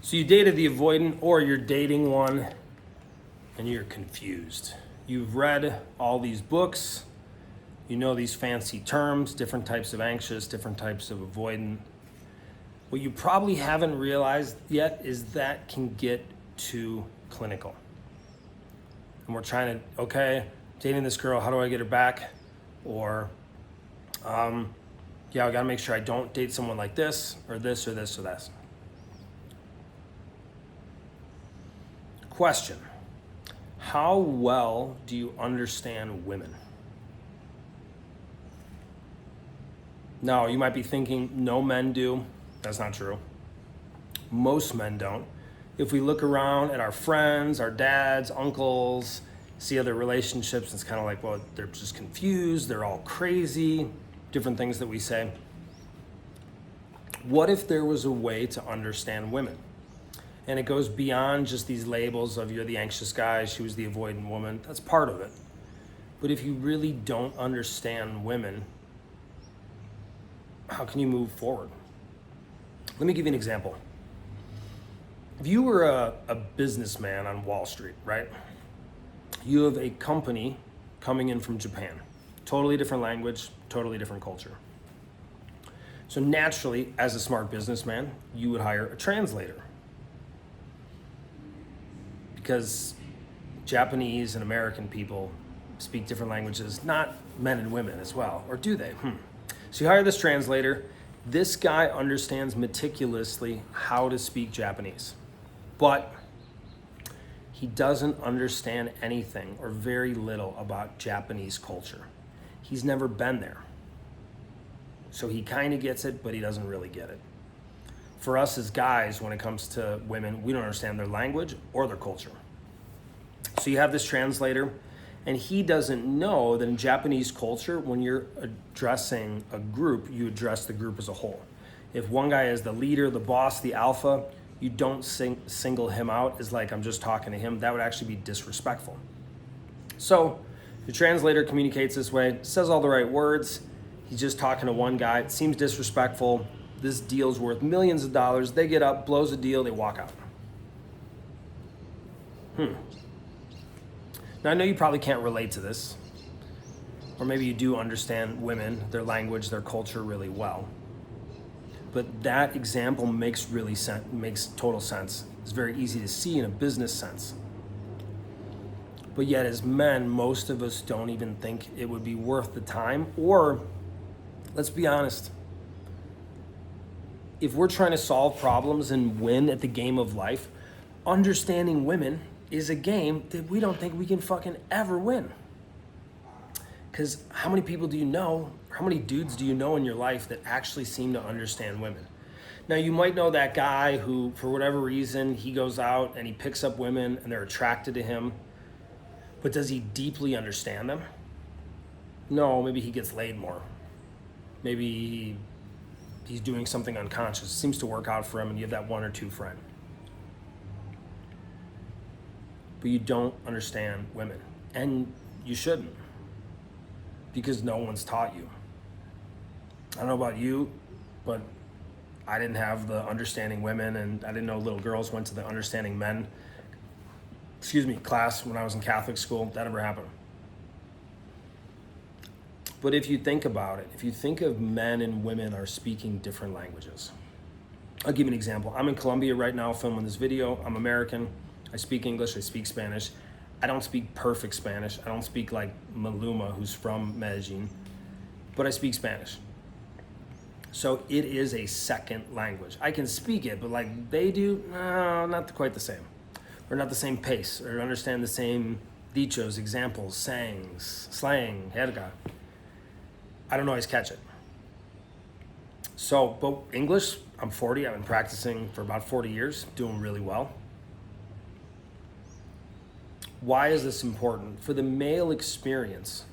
So you dated the avoidant, or you're dating one and you're confused. You've read all these books, you know these fancy terms, different types of anxious, different types of avoidant. What you probably haven't realized yet is that can get too clinical. And we're trying to, okay, dating this girl, how do I get her back? Or, yeah, I gotta make sure I don't date someone like this, or this, or this, or this. Question: how well do you understand women? Now, you might be thinking, no men do. That's not true. Most men don't. If we look around at our friends, our dads, uncles, see other relationships, it's kind of like, well, they're just confused, they're all crazy, different things that we say. What if there was a way to understand women? And it goes beyond just these labels of you're the anxious guy, she was the avoidant woman. That's part of it. But if you really don't understand women, how can you move forward? Let me give you an example. If you were a businessman on Wall Street, right? You have a company coming in from Japan. Totally different language, totally different culture. So naturally, as a smart businessman, you would hire a translator. Because Japanese and American people speak different languages, not men and women as well, or do they? So you hire this translator. This guy understands meticulously how to speak Japanese, but he doesn't understand anything or very little about Japanese culture. He's never been there. So he kind of gets it, but he doesn't really get it. For us as guys, when it comes to women, we don't understand their language or their culture. So you have this translator, and he doesn't know that in Japanese culture, when you're addressing a group, you address the group as a whole. If one guy is the leader, the boss, the alpha, you don't single him out as like, I'm just talking to him. That would actually be disrespectful. So the translator communicates this way, says all the right words. He's just talking to one guy. It seems disrespectful. This deal's worth millions of dollars. They get up, blows a deal, they walk out. Now, I know you probably can't relate to this, or maybe you do understand women, their language, their culture really well. But that example makes total sense. It's very easy to see in a business sense. But yet, as men, most of us don't even think it would be worth the time, or let's be honest, if we're trying to solve problems and win at the game of life, understanding women is a game that we don't think we can fucking ever win. Because how many people do you know, how many dudes do you know in your life that actually seem to understand women? Now, you might know that guy who, for whatever reason, he goes out and he picks up women and they're attracted to him, but does he deeply understand them? No, maybe he gets laid more. Maybe he's doing something unconscious. It seems to work out for him, and you have that one or two friend. But you don't understand women, and you shouldn't, because no one's taught you. I don't know about you, but I didn't have the understanding women, and I didn't know little girls went to the understanding men, class when I was in Catholic school. That never happened. But if you think about it, if you think of men and women are speaking different languages. I'll give you an example. I'm in Colombia right now filming this video. I'm American. I speak English, I speak Spanish. I don't speak perfect Spanish. I don't speak like Maluma, who's from Medellin, but I speak Spanish. So it is a second language. I can speak it, but like they do, no, not quite the same. Or not the same pace, or understand the same dichos, examples, sayings, slang, jerga. I don't always catch it. So, but English, I'm 40, I've been practicing for about 40 years, doing really well. Why is this important? For the male experience,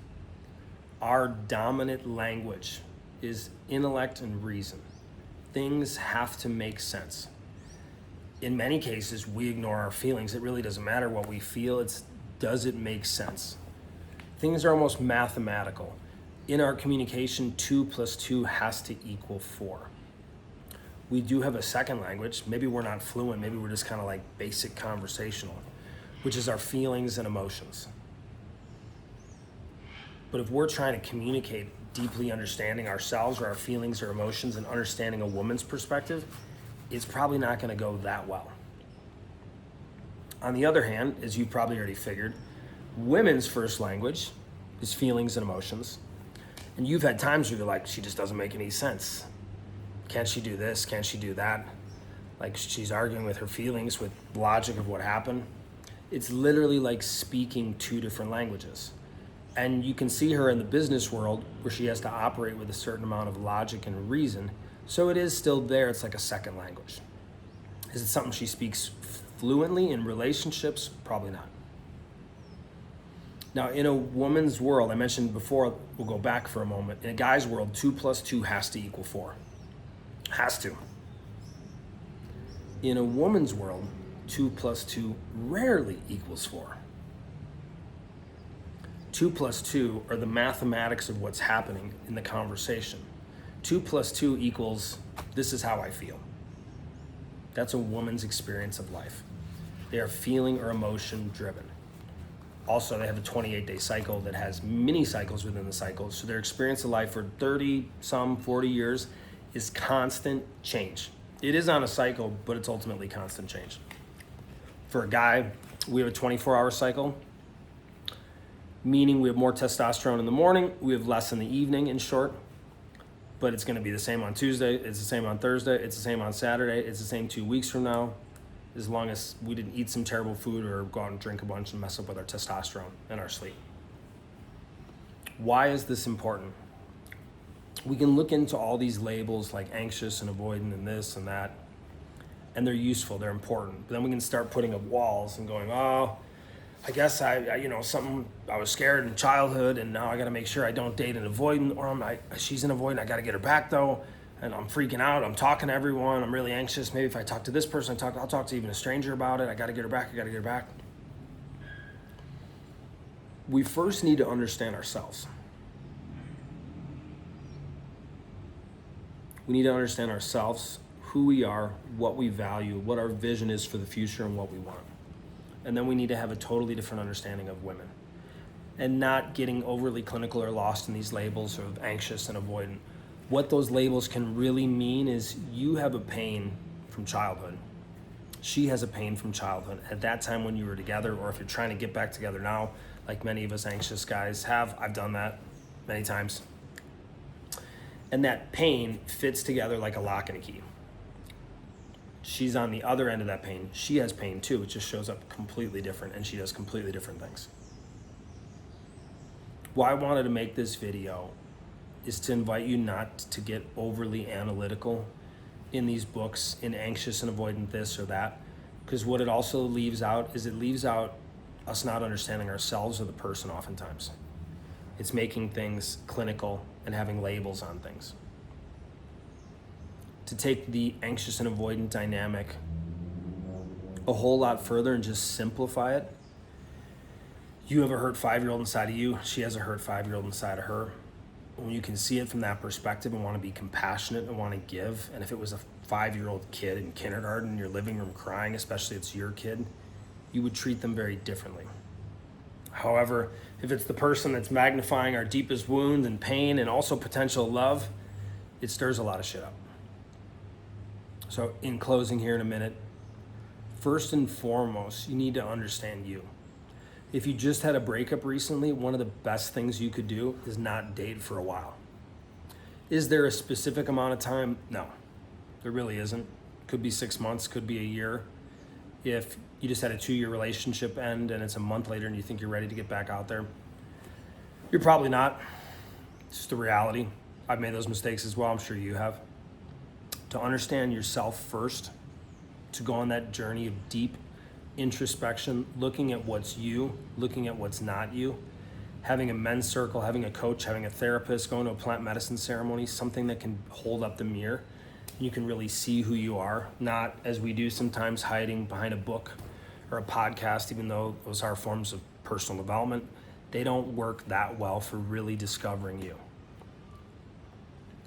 our dominant language is intellect and reason. Things have to make sense. In many cases, we ignore our feelings. It really doesn't matter what we feel, does it make sense? Things are almost mathematical. In our communication, 2 + 2 has to equal 4. we do have a second language. Maybe we're not fluent, maybe we're just kind of like basic conversational, which is our feelings and emotions. But if we're trying to communicate deeply understanding ourselves or our feelings or emotions and understanding a woman's perspective, it's probably not going to go that well. On the other hand, as you've probably already figured, women's first language is feelings and emotions. And you've had times where you're like, she just doesn't make any sense. Can't she do this? Can't she do that? Like she's arguing with her feelings with logic of what happened. It's literally like speaking two different languages. And you can see her in the business world where she has to operate with a certain amount of logic and reason. So it is still there. It's like a second language. Is it something she speaks fluently in relationships? Probably not. Now, in a woman's world, I mentioned before, we'll go back for a moment. In a guy's world, 2 + 2 has to equal 4. Has to. In a woman's world, 2 + 2 rarely equals 4. 2 + 2 are the mathematics of what's happening in the conversation. 2 + 2 equals, this is how I feel. That's a woman's experience of life. They are feeling or emotion driven. Also, they have a 28-day cycle that has mini cycles within the cycle. So their experience of life for 40 years is constant change. It is on a cycle, but it's ultimately constant change. For a guy, we have a 24-hour cycle, meaning we have more testosterone in the morning, we have less in the evening, in short. But it's going to be the same on Tuesday, it's the same on Thursday, it's the same on Saturday, it's the same 2 weeks from now, as long as we didn't eat some terrible food or go out and drink a bunch and mess up with our testosterone and our sleep. Why is this important? We can look into all these labels like anxious and avoidant and this and that, and they're useful, they're important. But then we can start putting up walls and going, oh, I guess I was scared in childhood and now I got to make sure I don't date an avoidant, or she's an avoidant, I got to get her back though. And I'm freaking out, I'm talking to everyone, I'm really anxious. Maybe if I talk to this person, I'll talk to even a stranger about it. I gotta get her back. We first need to understand ourselves. We need to understand ourselves, who we are, what we value, what our vision is for the future and what we want. And then we need to have a totally different understanding of women and not getting overly clinical or lost in these labels of anxious and avoidant. What those labels can really mean is you have a pain from childhood. She has a pain from childhood. At that time when you were together, or if you're trying to get back together now, like many of us anxious guys have, I've done that many times. And that pain fits together like a lock and a key. She's on the other end of that pain. She has pain too. It just shows up completely different and she does completely different things. Why I wanted to make this video is to invite you not to get overly analytical in these books, in anxious and avoidant this or that, because what it also leaves out is it leaves out us not understanding ourselves or the person oftentimes. It's making things clinical and having labels on things. To take the anxious and avoidant dynamic a whole lot further and just simplify it, you have a hurt 5-year-old inside of you, she has a hurt 5-year-old inside of her. When you can see it from that perspective and want to be compassionate and want to give, and if it was a 5-year-old kid in kindergarten in your living room crying, especially it's your kid, you would treat them very differently. However, if it's the person that's magnifying our deepest wounds and pain and also potential love, it stirs a lot of shit up. So in closing here in a minute, first and foremost, you need to understand you. If you just had a breakup recently, one of the best things you could do is not date for a while. Is there a specific amount of time? No, there really isn't. Could be 6 months, could be a year. If you just had a 2-year relationship end and it's a month later and you think you're ready to get back out there, you're probably not. It's just the reality. I've made those mistakes as well. I'm sure you have. To understand yourself first, to go on that journey of deep introspection, looking at what's you, looking at what's not you, having a men's circle, having a coach, having a therapist, going to a plant medicine ceremony, something that can hold up the mirror. You can really see who you are, not as we do sometimes hiding behind a book or a podcast, even though those are forms of personal development. They don't work that well for really discovering you.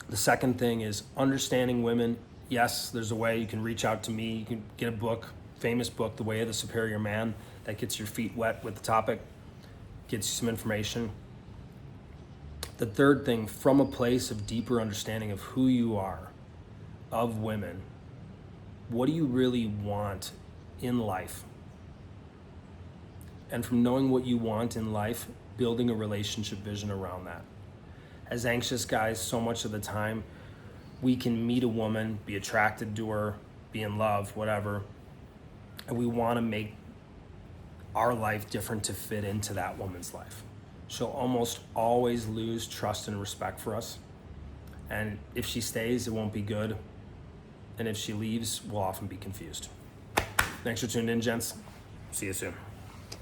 The second thing is understanding women Yes, there's a way. You can reach out to me. You can get a book, famous book, The Way of the Superior Man, that gets your feet wet with the topic, gets you some information. The third thing, from a place of deeper understanding of who you are, of women, what do you really want in life? And from knowing what you want in life, building a relationship vision around that. As anxious guys, so much of the time, we can meet a woman, be attracted to her, be in love, whatever, and we want to make our life different to fit into that woman's life. She'll almost always lose trust and respect for us. And if she stays, it won't be good. And if she leaves, we'll often be confused. Thanks for tuning in, gents. See you soon.